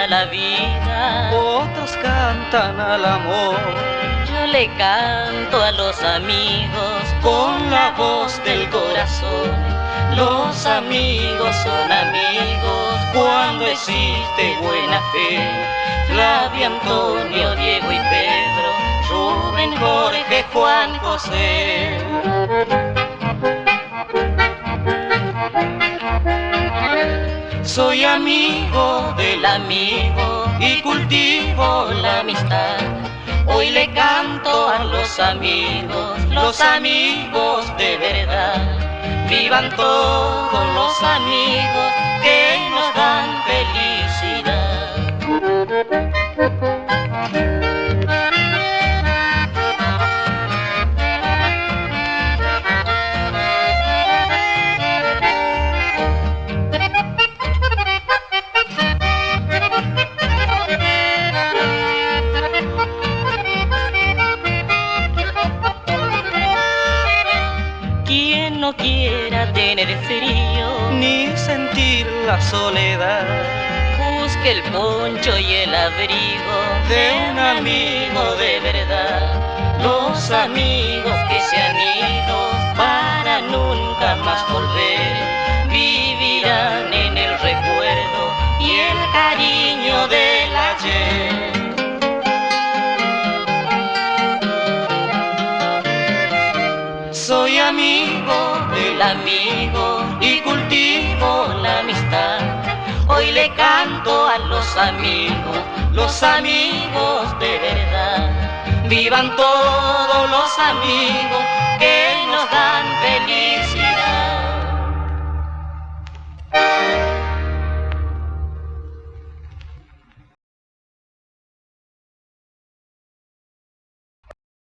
a la vida, otros cantan al amor. yo le canto a los amigos Con la voz del corazón, los amigos son amigos cuando existe buena fe. Flavio, Antonio, Diego y Pedro, Rubén, Jorge, Juan, José. Soy amigo del amigo y cultivo la amistad. Hoy le canto a los amigos de verdad. Vivan todos los amigos que nos dan felicidad. Quien no quiera tener frío ni sentir la soledad, busque el poncho y el abrigo de un amigo de verdad. Los amigos que se han ido para nunca más volver, vivirán en el recuerdo y el cariño del ayer. Soy amigo del amigo y cultivo la amistad. Hoy le canto a los amigos de verdad. Vivan todos los amigos que nos dan felicidad.